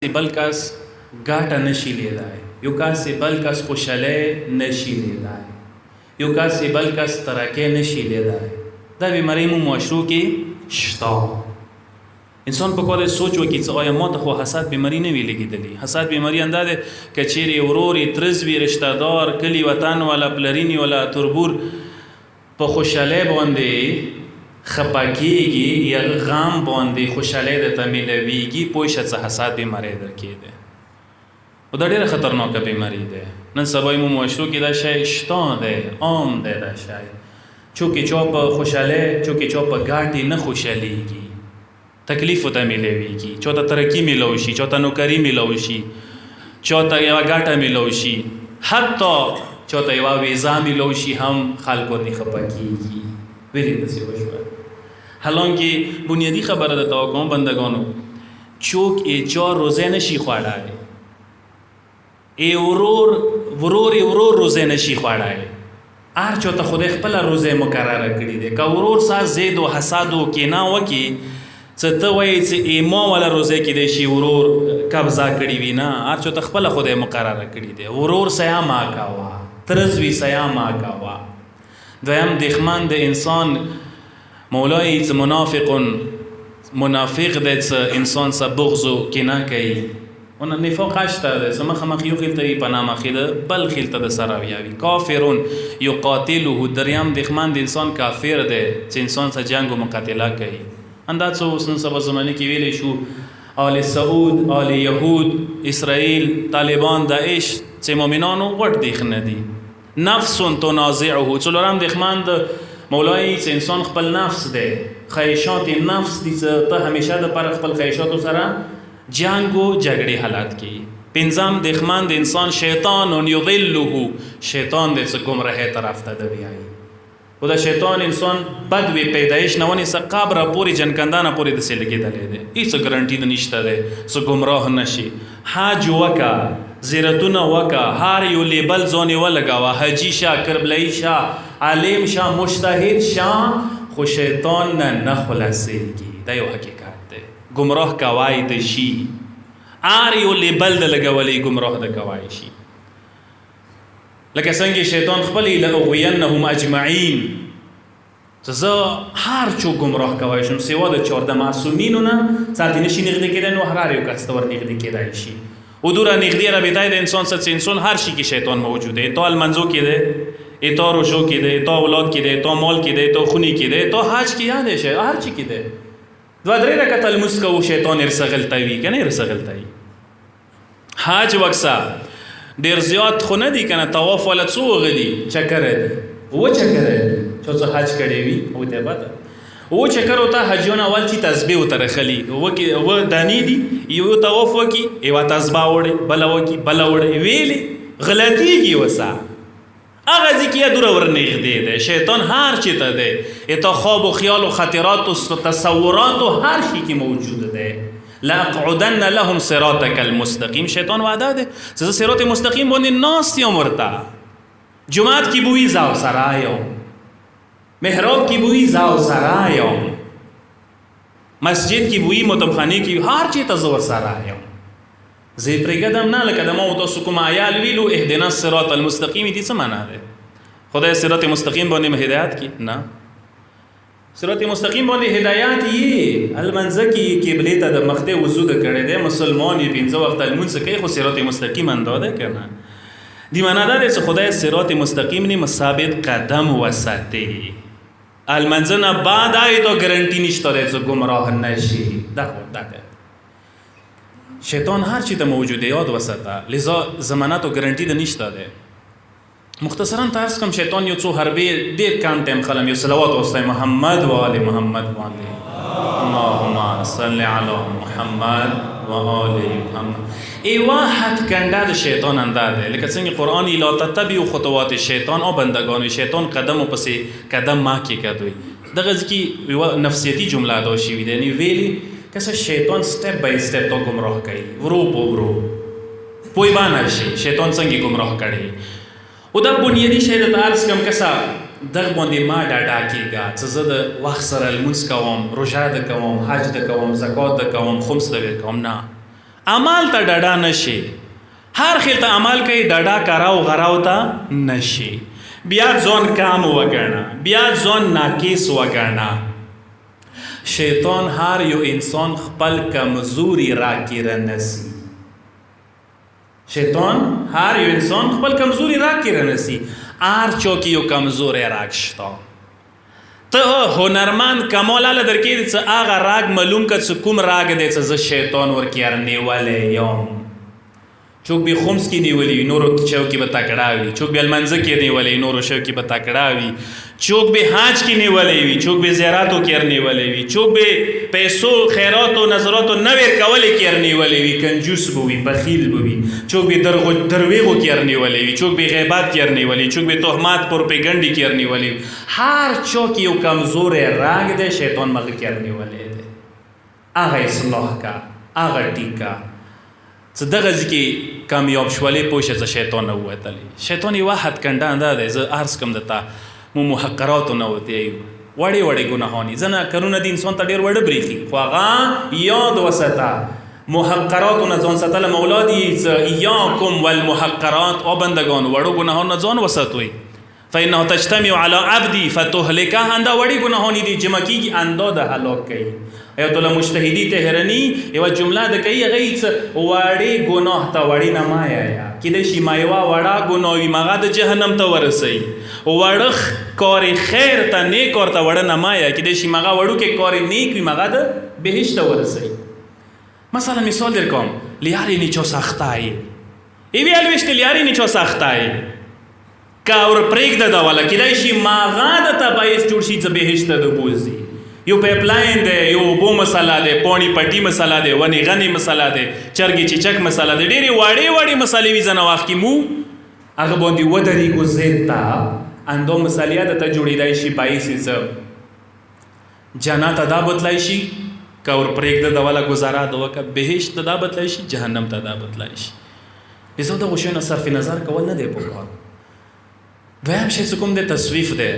بل کس ګاټه نشي لیدای، یو کاسې بل کس خوشحالۍ نشي لیدای، یو کاسې بل کس ترقی نشي لیدای. دا بیماری مو معاشرو کې شته. انسان په کوله سوچ وکړي چې آیا ما ته خو حسد بیماری نه وی لګېدلی. حسد بیماری اندازه که چیرې ورور ترز وي، رشتہ دار، کلی وطن والا، پلرینی والا، تربور په خوشحالۍ باندې خپاکیږي یا غم باندې خوشحالۍ درته میلویږي، پوه شه څه حسد بیماری درکې ده. او دا ډېره خطرناکه بیماری ده. نن سبا مو معاشرو کې دا شی شته ده، عام ده دا شی. چونکې چا په خوشحالۍ، چونکې چا په ګاټې نه خوشحالیږي، تکلیف ورته میلویږي. چا ته ترقي میلو شي، چا ته نوکري میلو شي، چا ته یوه ګاټه میلو شي، حتی چا ته یوه ویزا میلو شي، هم خلکو ورنې خفه کېږي. ولې داسې وشوه؟ حالانکه بنیادی خبره درته وکړم بندگانو، چوک ای چا روزه نشي خوړای، ای ورور روزه نشي خوړای. هر چا ته خدای خپل روزه مقرره کړې ده. که ورور سره زید او حسد او کینه وکړي، څه ته وایي چې ای ما ولا روزه کېدای شي ورور قبضه کړي وي؟ نه، هر چا ته خپل خدای مقرره کړې ده. ورور سیا ما کوه، ترزوی سیا ما کوه. دویم دښمن د انسان مولای چې منافق دی، چې انسان سره بغض و کینه کوي. اون نفاق هشته ده، چې مخامخ یو خیل ته وي، په نامخې ده بل خیل ته د سره ویاوي. کافرون یقاتلوه، دریم دښمن د انسان کافر دی چې انسان سره جنګ و مقاتله کوي. همدا څه اوس نن سبا زمانه کې ویلی شو، آل سعود، آل یهود، اسرائیل، طالبان، داعش چې مؤمنانو غټ دیخ نه دي. نفس تنازعه، څلورم دښمن د مولای چې انسان خپل نفس دی، خواهشات نفس دي، چې ته همیشه د پر خپل خواهشاتو سره جنگ و جګړې حالات کې. پنځم دښمن د انسان شیطان یضله، شیطان دی چې ګمراهۍ طرف ته د بیایي. او دا شیطان انسان بد وي پیدایش نه ونیسه، قبره پورې جنکندانه پورې داسې لګېدلی دی. هېڅ ګرنټي نشته دی چې ګمراه نشي. حج وکه، زیرتونه وکه، هر یو لیبل ځانې ولګوه، حجي شه، کربلایي شه، عالم شه، مجتهد شه، خو شیطان نه خلاصېږي. دا یو حقیقت دی. ګمراه کوای د شي، هر یو لیبل د لګولی ګمراه د کوای شي. لکه څنګه شیطان خپل لاغوینهم اجمعین، چې زه هر څوک ګمراه کوای شم سوا د 14 معصومینو نه، ځاتې نشي نږدې کېدی، نو هر یو کس ته ور نږدې کېدای شي. او دوره نږدې رابطه د انسان سره، چې انسان هر شي کې شیطان موجود دی. تا المنځو کې دی، تا روژو کې دی، تا اولاد کې دی، تا مال کې دی، تا خونی کې دی، تا حج کې یاد شي، هر چی کې دی. دوه درې رکعته لمونځ کوو، شیطان ارسغلتوي که نه ارسغلتوي. حج وکسه ډېر زیات خو نه دي که نه، طواف والا څو غلي چکره دي، اووه چکره دي. چا څه حج کړی وي او ته بده اووه چکر ورته حجیان اول چې تسبیح ورته رخلي، اووه دانې دي، یو طواف وکړي، یوه تسبیح وړي، بله وکړي، بله وړي، ویلې غلطېږي وسه. هغه ځای کې دوره ورنږدې دی. شیطان هر چی ته دی، تا خواب و خیال و خاطرات و تصورات و هر شي کې موجود دی. لاقعدن لهم صراطک المستقیم، شیطان وعده ده چې زه صراط مستقیم باندې ناست یم ورته. جماعت کې بوی زاو سره یم، محراب کې بوی زاو سره یم، مسجد کې بوی، مطبخانه کې، هر چی ته زه ورسره یم. زه یې پرېږدم نه. لکه د ما و تاسو کوم عیال ویلو اهدنا الصراط المستقیم، دې څه معنا ده؟ خدای صراط مستقیم باندې هدایت کړي؟ نه، صراط مستقیم باندې هدایت یې المنځه کې قبلې ته د مخ ته وضو د کړی دی، مسلمان یې 5 وخته لمونځ کوي، خو صراط مستقیم اندازه که نه. دې معنا دا ده چې خدای صراط مستقیم نه ثابت قدم وساتي. المنځه نه بعد آی تو ګرنټي نشته دی چې ګمراه نشي. دا ده شیطان هر چی ته موجوده، یاد وساته. لذا ضمانت او ګرنټي د نشته دی. مختصرا تاسو کوم شیطان یو څو حربې ډېر کم ټایم خلم یو صلوات واستای محمد و آل محمد باندې، اللهم صل علی محمد و آل محمد. ای واحد کنده د شیطان اندازه، لکه څنګه قرآن لا تتبعوا خطوات شیطان، او بندگان شیطان قدم و پسې قدم ما کې کدوی. دغه ځکه یو نفسیتی جمله ادا شوې ده، یعنی ویلي کسه شیطان سټپ بای سټپ تو گمراه کوي، ورو په ورو پوی باندې شي شیطان څنګه گمراه کړي. او دا بنیادی شی د عرض کوم کسه دغه باندې ما ډاډه کېږه چې زه د وخت سره لمونځ کوم، روژه ده کوم، حج ده کوم، زکات ده کوم، خمس ده کوم. نه، عمل ته ډډه نشي، هر خیل ته عمل کوي ډډه کراو غراو ته نشي، بیا ځان کام وګڼه، بیا ځان ناقص وګڼه. شیطان هر یو انسان خپل کمزوري راکې رنسي، شیطان هر یو انسان خپل کمزوري راکې رنسي. هر چا کې یو کمزوری راک شته، ته هنرمند کماله درکې دی څه هغه راگ معلوم که څه کوم راگ دی څه زه شیطان ورکې نیولی یم. چوک به خمس کې نیولی وي نورو شو کې به تکړه وي، چوک به المنځه کې نیولی وي نورو شو کې به تکړه وي، چوک به حج کې نیولی وي، چوک به زیاراتو کې نیولی وي، چوک به پیسو خیراتو نظراتو نه ورکولې کې نیولی وي، کنجوس به وي، بخیل به وي، چوک به درویغو کې نیولی وي، چوک به غیبت کې نیولی، چوک به تهمات پروپیګنډي کې نیولی. هر چا کې یو کمزور راگ دی شیطان مغه کې نیولی دی، هغه اصلاح کا، هغه ټیکا. څه دغه ځکه کامیاب شولې پوه شه څه شیطان نه ووتلی. شیطان یې واحد کنډه انده دی، زه عرض کوم درته مو محقراتو نه وتی وړې وړې ګناهانې ځنه کارونه دي انسان ته ډېر وړه برېښي، خو هغه یاد وساته محقراتو نه ځان ساتله مولا دي. ایاکم والمحقرات، او بندگان وړو ګناهانو نه ځان وساتوئ. فانه تجتمع على عبدي فتهلكه، انده وړې ګناهانې دي جمع کېږي انده د هلاک کوي. ایت الله مجتهدی تهرانی یو جمله د کوي هغه څه وړې ګناه ته وړې نه مایایا کېدای شي مایوا وړه ګناه وي مغه د جهنم ته ورسوي، وړخ کار خیر ته نیک کار ته وړه نه مایا کېدای شي مغه وړوکې کار نیک وي مغه د بهشت ته ورسوي. مثلا مثال در کوم لیاری نیچو سختای ایوی الوشت لیاری نیچو سختای که اور پرېږده دا والا کېدای شي مغه د ته باعث جوړ شي څه بهشت ته د بوځي. یو پیپلاین دی، یو اوبو مسله دی، پاڼې پټي مسله دی، ونې غنې مسله دی، چرګې چیچک مسله دی، ډېرې واړې واړې مسلې وي ځنه وخت کې مو هغه باندې ودرېږو ضد ته اندو مسلې درته جوړېدای شي باعث یې څه جنت ته دا بدلای شي که ور پرېږده د والا ګزاره د وکړه بهشت ته دا بدلای شي جهنم ته دا بدلای شي. بزو دغو شیانو صرف نظر کول نه دی پکار. دویم شی څه کوم دی تصویف دی.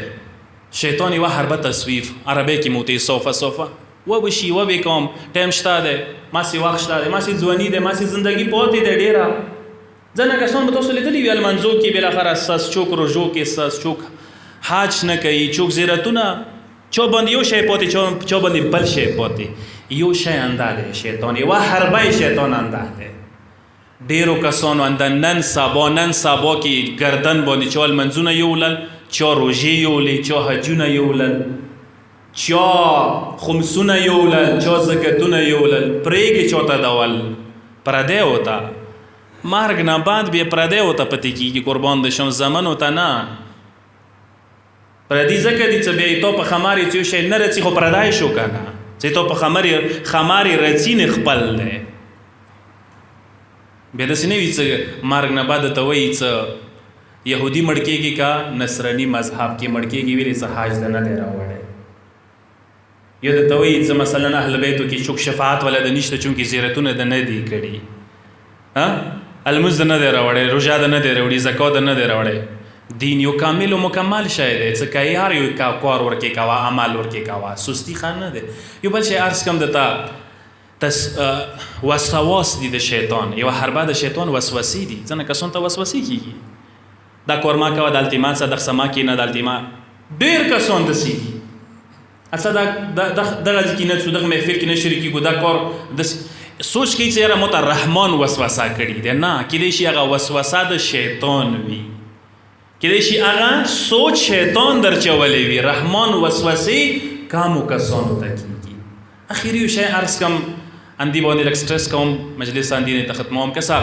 شیطان یوه حربه تصویف عربی کې موتی صوفه صوفه و بشي و بکوم ټایم شته دی ماسې وخت شته دی ماسې ځواني دی ماسې زندګي پاتې دی ډېره. ځنه کسان به تاسو لیدلي وي المنځو کې بالاخره سس چوک روژو کې سس چوک حج نه کوي چوک زیارتونه چا باندې یو شی پاتې چا باندې بل شی پاتې. یو شی انده دی شیطان یوه حربه شیطان انده دی. ډېرو کسانو انده نن سبا کې گردن باندې چا المنځونه یولل چا روژې یولې چا حجونه یولل چا خمسونه یولل چا زکتونه یولل پرېږې چا ته ډول پردی وته مرګ نه بعد بیا پردی وته پتې کېږي قربان د شم زمن وته نه پردي ځکه دي چې بیا یې تو په خمار یې څه یو شی نه رڅي خو پردی شو که نه چې تو په خمار یې رڅي نه خپل دی بیا داسې نه وي څه مرګ نه بعد ته وایي څه یهودی مړ کېږي که نصراني مذهب کې مړ کېږي ویلې څه حاج ته نه دی راوړی یا درته وایي څه مثلا اهل بیتو کې چوک شفاعت والا د نشته چونکې زیارتونه د نه دي کړي المز د نه دی راوړی روژه د نه دی راوړي زکات د نه دی راوړی. دین یو کامل و مکمل شی دی څه کوي هر یو کار ورکې کوه عمل ورکې کوه سستی ښه نه دی. یو بل شی عرض کوم درته وسواس دي د شیطان یوه حربه د شیطان وسوسې دي ځنه کسانو ته وسوسې کېږي دا کور ما کوه دلته ما څه دغسه ما کښېنه دلته ما ډېر کسان داسې دي اڅه دغه ځای کې نه څو دغه محفل کې نه شریکېږو دا کار داسې سوچ کوي چې یاره ما ته رحمان وسوسه کړي دی نه کېدای شي هغه وسوسه د شیطان وي کېدای شي هغه سوچ شیطان درچولی وي رحمان وسوسې کامو کسانو ته کېږي. اخري یو شی عرض کوم اندې باندې لږ سټرس کوم مجلس اندې نه ته ختموم که څه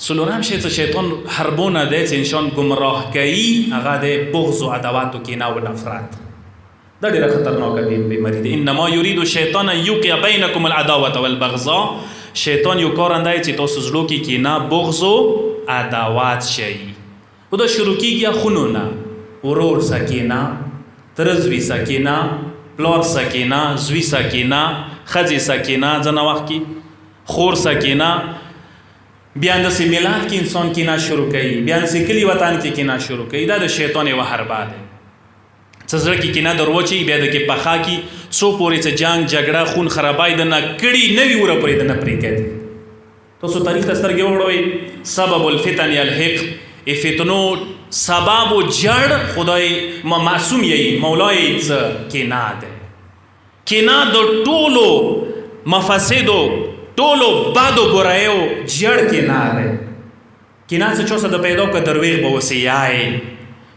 څلورم شی چې شیطان حربونه دی چې انسان ګمراه کوي هغه دی بغض و عداوت و کینه و نفرت. دا ډېره خطرناکه بیماري دی. انما یرید الشیطان ان یوقع بینکم العداوة والبغضاء. شیطان یو کار اندی چې تاسو زړو کې کینه بغض و عداوت شي او دا شروع کېږي خونو نه ورور سکینه ترزوي سکینه پلار سکینه زوی سکینه ښځې سکینه ځنه وخت کې خور سکینه بیا داسې ملت کې انسان کینه شروع کوي بیا داسې کلي وطن کې کینه شروع کوي. دا د شیطان یوه حربه دی څه زړه کې کینه در وچوي بیا د کې پخا کې څو پورې څه جنګ جګړه خون خرابای د نه کړي نه وي وره پورې د نه پرېږدي تاسو تاریخ ته سترګې وغړوئ سبب الفتن یلحق فتنو سبب و جړ خدای معصوم یې مولا یې څه کینا ده کینا د ټولو مفاسدو ټولو بدو برایو جړ کینا ده کینا څه چوسه د پیدا که درویغ به وسې یای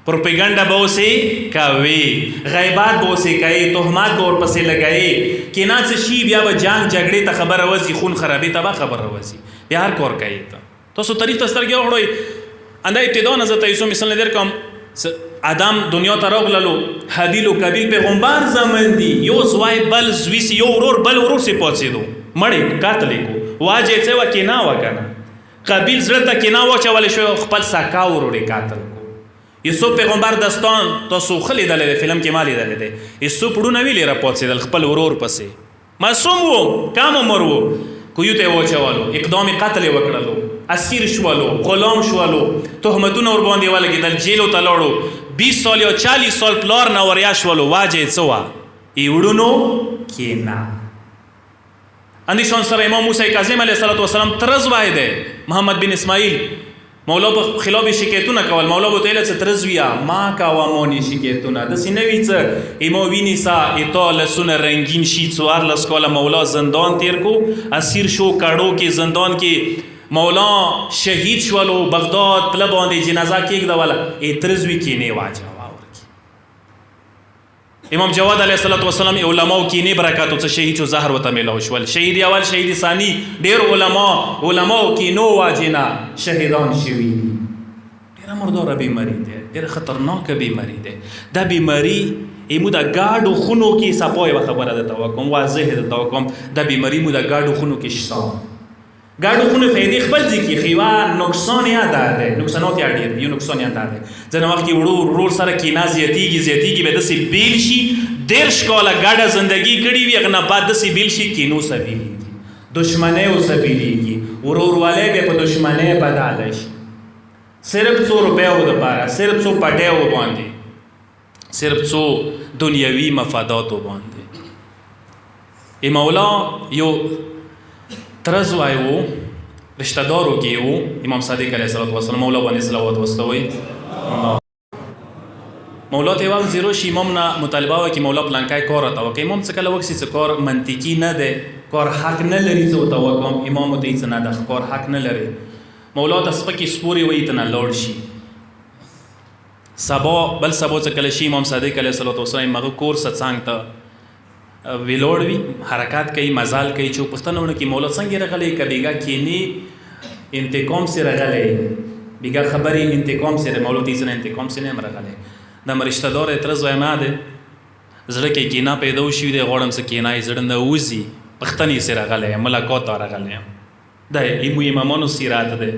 پروپیگنډا به وسې کوي غیبات به وسې کوي تهمات به ورپسې لګوي کینا څه شي بیا به جنګ جګړې ته خبره وځي خون خرابې ته به خبره وځي بیا هر کار کوي ته تاسو تاریخ ته سترګې وغړوئ انده ابتدا نه زه ته یو مثال در کوم آدم دنیا ته راغللو حابیل و قابیل پیغمبر زمن دي یو زوی بل زوی سي یو ورور بل ورور سي پاتېدو مړی قاتل کو واجه څه و کینا وکنه قابیل زړه ته کینا واچول شو خپل سکا ورور قاتل کو یوسف پیغمبر داستان تاسو خلی دلې فلم کې مالی دلې یوسف پړونه ویلې را پاتېدل خپل ورور پسې معصوم وو کام عمر وو کویو ته واچولو اقدام قتل وکړلو اسیر شوالو غلام شوالو تهمتونه ور باندې ولګېدل جیلو ته لاړو 20 سال یا 40 سال پلار نه وریا شوالو واجه څه وه ایوړونو کینا اندیشان سره امام موسی کاظم علیه السلام ترز وای دی محمد بن اسماعیل مولا په خلاف شکایتونه کول مولا به ته څه ترز ویا ما کاوه مونی شکایتونه د سینوي څه ایمو ویني سا ایتال سونه رنگین شي څوار لس کاله مولا زندان تیر کو اسیر شو کاړو کې زندان کې مولا شهید شولو بغداد پله باندې جنازه کېږدوله ترزوي کینې واچوه ورکې امام جواد علیه السلام علماو کینې برکاتو څه شهید شو زهر ورته میلاو شول شهید اول شهید ثاني ډېر علماو کینو واجنه شهیدان شوي دي ډېره مرداره بیماري ده ډېره خطرناکه بیماري ده دا بیماري ایمو دا ګاډو خونو کې سپا یوه خبره درته وکړم واضح درته وکړم دا بیماري مو دا ګاډو خونو کې شته ګاډو خونه فایدې خپل ځکې خیوا نقصان یې دا دی نقصانات یې ډېر دي یو نقصان یې دا دی ځینې وخت کې ورور سره کینا زیاتېږي به داسې بیل شي 10 کاله ګډه زندګي کړې وي هغه نه بعد داسې بیل شي کینو سه بیلېږي دشمنۍ ورسه بیلېږي وروروالی بیا په دشمنۍ بدله شي صرف 100 روپیو دپاره صرف 100 پټیو باندې صرف 100 دنیوي مفاداتو باندې مولا یو ترز وای وو رشتہ دارو کې وو امام صادق علیه السلام مولا باندې صلوات واستوي مولا ته وایم زیرو شي امام نه مطالبه وکي مولا پلانکای کار راته وکي امام څه کله وکسي څه کار منطقي نه دی کار حق نه لري څه ورته وکړم امام ته هېڅ نه ده کار حق نه لري مولا ته سپکې سپورې وایي ته نه لاړ شي سبا بل سبا څه کله شي امام صادق علیه السلام هغه کور څنګ ته ویلوړ وي حرکات کوي مزال کوي چې پښتنه ونه کې مولا څنګه راغلی که بیګا کینی انتقام سره راغلی بیګا خبرې انتقام سره مولا ته نه انتقام سره نه راغلی دا رشتہ دار اعتراض وایم ده زړه کې کینا پیدا وشي دی غواړم څه کینا یې زړه نه وځي پښتنې سره راغلی ملاقات ته راغلی دا ایمو امامانو سیرات ده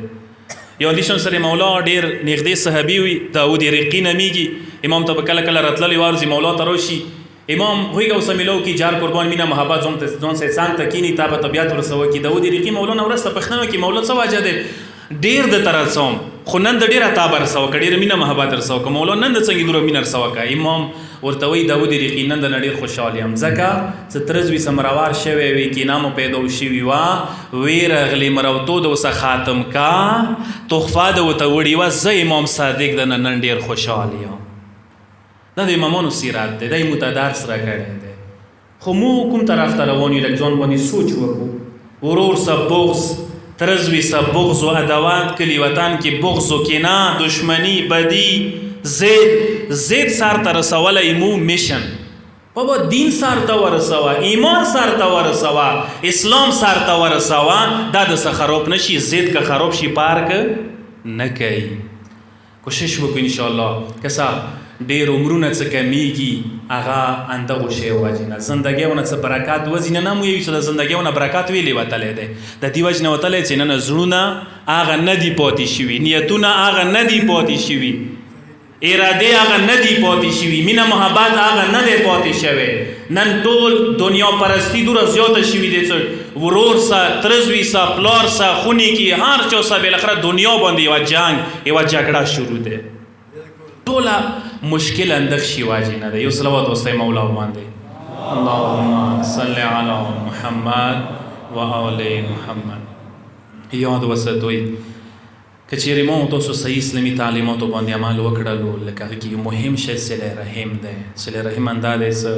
یو اندیشن سره مولا ډېر نږدې صحابي وي داود رقي نمیږي امام ته به کله کله راتللی وارځي مولا ته راشي امام هویګه وسمیلو کی جار قربان مینا محبت ځون سه څنګه تکینی تا په طبيعت ورسوه کی داود رقي مولانا ورسته پښتنو کی مولا څه واجه ده ډیر د ترڅوم خو نن د ډیره تا برسوه کډیر مینا محبت ورسوه کوم مولا نن د څنګه دور مینا ورسوه کا امام ورته وی داود رقي نن د نړۍ خوشاله یم ځکه چې ترزوی سمراوار شوی وی کی نامو پیدا شوی وا ویر غلی مروتو د وس خاتم کا تحفه د وته وړي وا ز امام صادق د نن ډیر خوشاله یم دا د امامانو سیرات دی دا یې متدارس را کړی دی خو مو کوم طرف ته روان یو لږ ځان باندې سوچ وکړو ورور سه بغض ترزوي سه بغض و ادوات کلي وطن کې بغض و کینه دشمني بدي زید سر ته رسولی مو میشن بابا دین سر ته ورسوه ایمان سر ته ورسوه اسلام سر ته ورسوه دا د څه خراب نشي زید که خراب شي پارک نه کوي کوشش وکړو انشاءالله کسا ډېر عمرونه څه کمیږي هغه اندغو شی وجې نه زندګیونه څه برکات وځي نه مو یوي چې د زندګیونه برکات ویلې وتلی دی د دې وجې نه وتلی چې نن زړونه هغه نه دي پاتې شوي نیتونه هغه نه دي پاتې شوي ارادې هغه نه دي پاتې شوي مینه محبت هغه نه دی پاتې شوی نن ټول دنیا پرستی دوره زیاته شوي دی چې ورور سه ترزوي سه پلار سه خونې کې هر چا سه بالاخره دنیا باندې یوه جنګ یوه جګړه شروع دی ټوله مشکل اندغ شي واجې نه ده یو صلوات واستوئ مولا باندې اللهم صل علی محمد و آل محمد یاد وساتئ که چیرې ما تاسو صحیح اسلامي تعلیماتو باندې عمل وکړلو لکه هغه کې مهم شی صله رحم دی. صله رحم اندا دی څه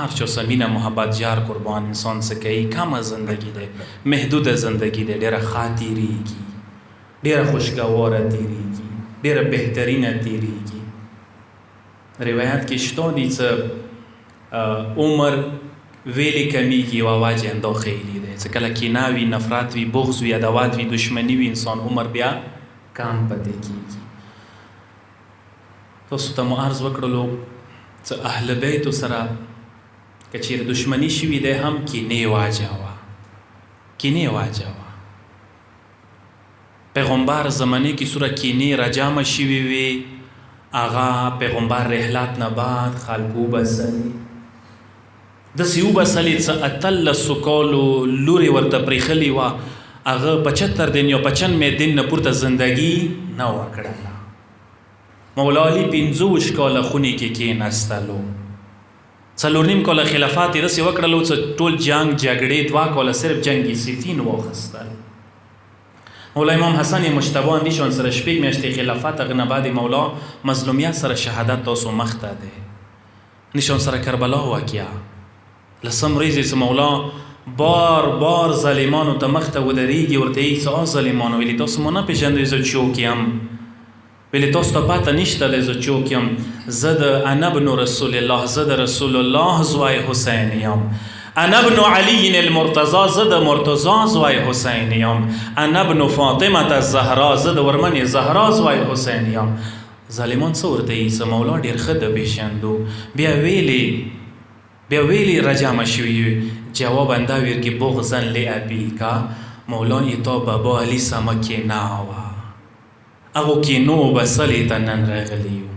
هر چا سره مینه محبت جار قربان انسان څه کوي. کمه زندگی دی، محدوده زندگی دی، ډېره ښه تېرېږي، ډېره خوشګواره تېرېږي، ډېره بهترینه تېرېږي. روایت کې شته دي څه عمر ویلې کمیږي او اواز یې اندا خیلی دی. څه کله کینه وي، نفرت وي، بغض وي، عداوت وي، دشمني وي، انسان عمر بیا کام پدې کېږي. تاسو ته مو عرض وکړلو څه اهل بیتو سره که چیرې دشمني شوي دی هم کینې واچوه، کینې واچوه. پیغمبر زمانې کې سوره کینې راجامه شوي وي، هغه پیغمبر رحلت نه بعد خلکو وبسلې، داسې وبسلې څه اتلسو کالو لورې ورته پرېښلې وه. هغه 75 دن یا 95 دن نه پورته زندگی نه وه کړله. مولا علي 25 کاله خونې کې کېناستلو، 4.5 کاله خلافت یې داسې وکړلو څه ټول جنګ جګړې 2 کاله صرف جنګ صفین واخیستل. مولا امام حسن مجتبی اندیشان سره 6 میاشتې خلافت، هغه نه بعد مولا مظلومیت سره شهادت تاسو مخ ته دی. اندیشان سره کربلا واقعه لسم ورځې چې مولا بار بار ظالمانو ته مخ ته ودرېږي، ورته یې څه ظالمانو ویلي تاسو مو نه پېژندئ زه څوک یم، ویلي تاسو ته پته نشته دی زه څوک یم، زه د انا ابن رسول الله، زه د رسول الله زوی حسین یم، انا ابن علی المرتضی، زه د مرتضی زوی حسین یم، انا ابن فاطمه الزهرا، زه د ورمنې زهرا زوی حسین یم. ظالمان څه ورته یې څه مولا ډېر ښه د پېژندو. بیا ویلي رجامه شوي جواب اندا ویر که بغضا لابیکا مولا ایتا بابا علی سمه کیناوه، هغو کینو بسلې ته نن راغلیو.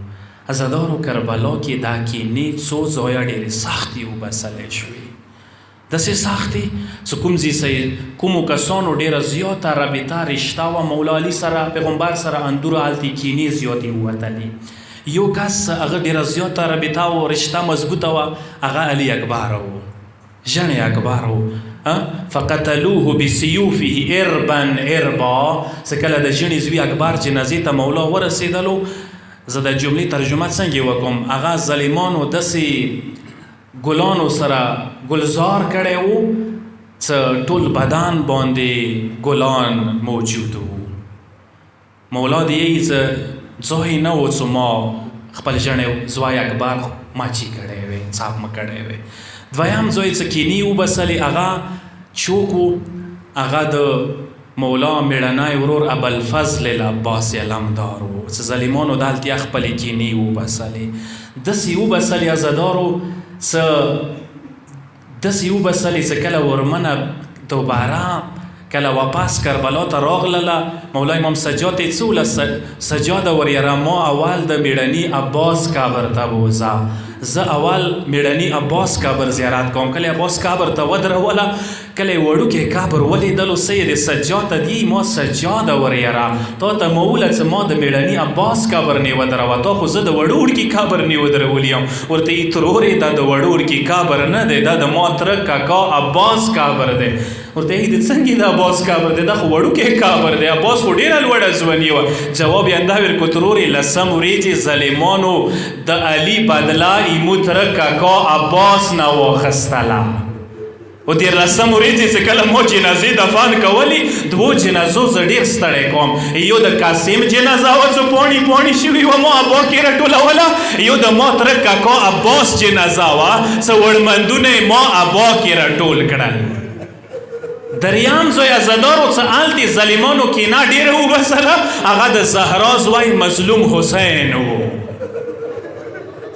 عزادارو کربلا کې دا کینې څو ځایه ډېرې سختې وبسلی شوې، داسې سختې چې کومو کسانو ډېره زیاته رابطه رشته وه مولا علي سره، پیغمبر سره اندوره هلتې کینې زیاتې ووتلې. یو کس هغه ډېره زیاته رابطه و رشته مضبوطه وه، هغه علي اکبر و، ژڼې اکبر و. فقتلوه بسیوفه اربا اربا. څه کله د ژڼې زوی اکبر جنازې ته مولا ورسېدلو، زه د جملې ترجمه څنګه وکړم، هغه ظالمانو داسې ګلانو سره ګلزار کړی و څه ټول بدن باندې ګلان موجود و. مولا د یې څه ځای نه و چې ما خپل ژڼې زوی اکبر ماچی کړی وی، څاپ مه کړی وی. دویم ځای څه کینې وبسلې، هغه چوک و، هغه د مولا میړنی ورور ابوالفضل العباس علمدار و. څه ظالمانو دلته خپلې کینې وبسلې، داسې وبسلې عزادارو څه داسې وبسلې چې کله ورمنه دوباره کله واپس کربلا ته راغلله، مولا امام سجاد ته څه وله سجاده وریره ما اول د میړني عباس قبر ته بوځه، زه اول میړني عباس قبر زیارت کوم. کله عباس قبر ته ودروله، کله یې وړوکی قبر ولیدلو، سید سجاد ته دی ما سجاده وریره تا ته مو وویله چې ما د میړني عباس قبر نه ودروه، تا خو زه د وړوړکي قبر نه ودرولی یم. ورته یې ترورې دا د وړوړکي قبر نه دی، دا د ما تره کاکا عباس قبر دی. ورته یې د څنګه د عباس قبر دی، دا خو وړوکی قبر دی، عباس خو ډېره لوړه ځواني وه. جواب یې اندا ویل که ترورې لسم ورځې ظالمانو د علي بدله ایمو تره کاکا عباس نه واخیستله. و 13 ورځې چې کله مو جنازې دفن کولې، 2 جنازو زه ډېر ستړی کوم. یو د قاسم جنازه وه څه پاڼې پاڼې شوي وه، ما ابا کې راټولوله. یو د ما تره کاکا عباس جنازه وه، څه وړمندونه یې ما ابا کې راټول کړل. دریم ځای عزادارو څه هلتې ظالمانو کینه ډېره وبسله، هغه د زهرا زوی مظلوم حسین و.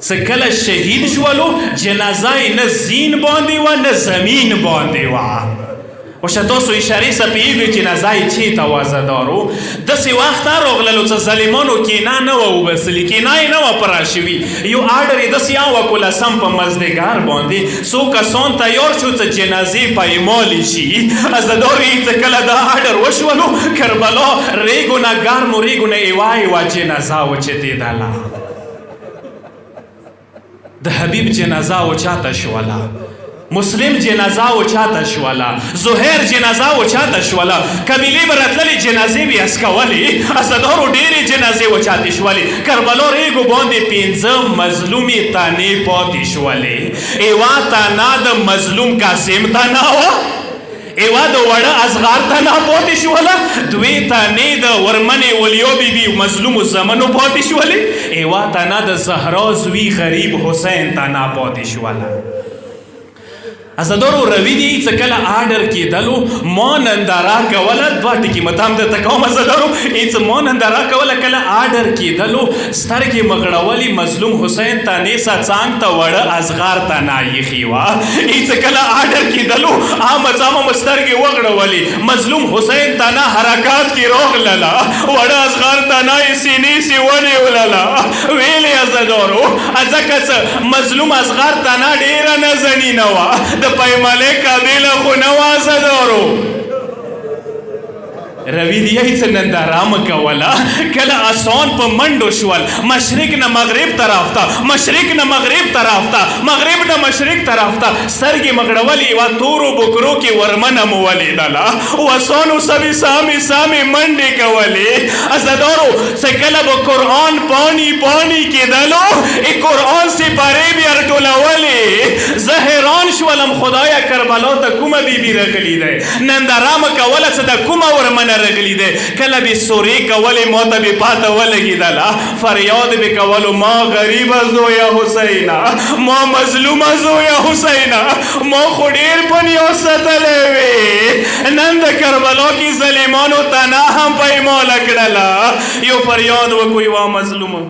څه کله شهید شولو، جنازه یې نه زین باندې وه نه زمین باندې وه. اوشه تاسو اشارې سه پوهېږئ جنازه یې چېرته وه عزادارو. داسې وخت راغللو چې ظالمانو کینه نه وه وبسلې، کینه یې نه وه پره شوي. یو اډر یې داسې وکړو لسم په مازدیګر باندې څو کسان تیار شو چې جنازې پایمالې شي. عزادارو یې چې کله دا اډر وشولو، کربلا ریګو نه ګرمو ریګو نه یوه جنازه وچتېدله. د حبیب جنازه اوچاته شوله. مسلم جنازه و چاته شوله، زهیر جنازه و چاته شوله، قبیلې به راتللې جنازې به اسکولې، اسدارو ډېرې جنازې و چاته شولې، کربلا ریګو باندې 15 مظلومې تانې پاتې شولې. یوه تانه د مظلوم قاسم تانه وه، یوه د وړه اصغر تانه پاتې شوله، دوې تانې د ورمنې ولیو بیبي مظلومو زمنو پاتې شولې، یوه تانه د زهرا زوی غریب حسین تانه پاتې شوله. ازادارو روی دی څه کله آرډر کېدلو ما ننداره کوله، دوه ټکي متام درته کوم ازادارو، څه ما ننداره کوله کله آرډر کېدلو سترګې مغړولې مظلوم حسین ته نیسه څانګ ته وړه اصغر ته نایښې وه، څه کله آرډر کېدلو عامه ځامه مو سترګې وغړولې مظلوم حسین ته نه حرکات کې راغلله، وړه اصغر ته نه یې سینې سې ونیولله، ویلې ازادارو ځکه څه مظلوم اصغر ته نه ډېره نازنینه وه، د پیمالې قابله خو نه وه ازادارو. روی دی څه ننداره مه کوله، کله آسان په منډو شول، مشرق نه مغرب طرف ته، مشرق نه مغرب طرف ته، مغرب نه مشرق طرف ته، سترګې مغړولې یوه تورو بکرو کې ورمنه مو ولیدله، وسانو سمې سامې سامې منډې کولې. ازادارو څه کله به قرآن پانی پانی کېدلو، قرآن سپارې بې راټولولې، زه حیران شولم خدایه کربلا ته کومه بیبي راغلې دی، ننداره مه کوله څه د کومه ورمنه رغلی دی، کله به سورې کولې ما ته به پاته ولګېدله، فریاد به کولو ما غریبه زویه حسینه، ما مظلومه زویه حسینه، ما خو ډېر په نیاز ساتلی وې، نن د کربلا کې ظالمانو تنه هم پیماله کړله، یو فریاد وکړو یوه مظلومه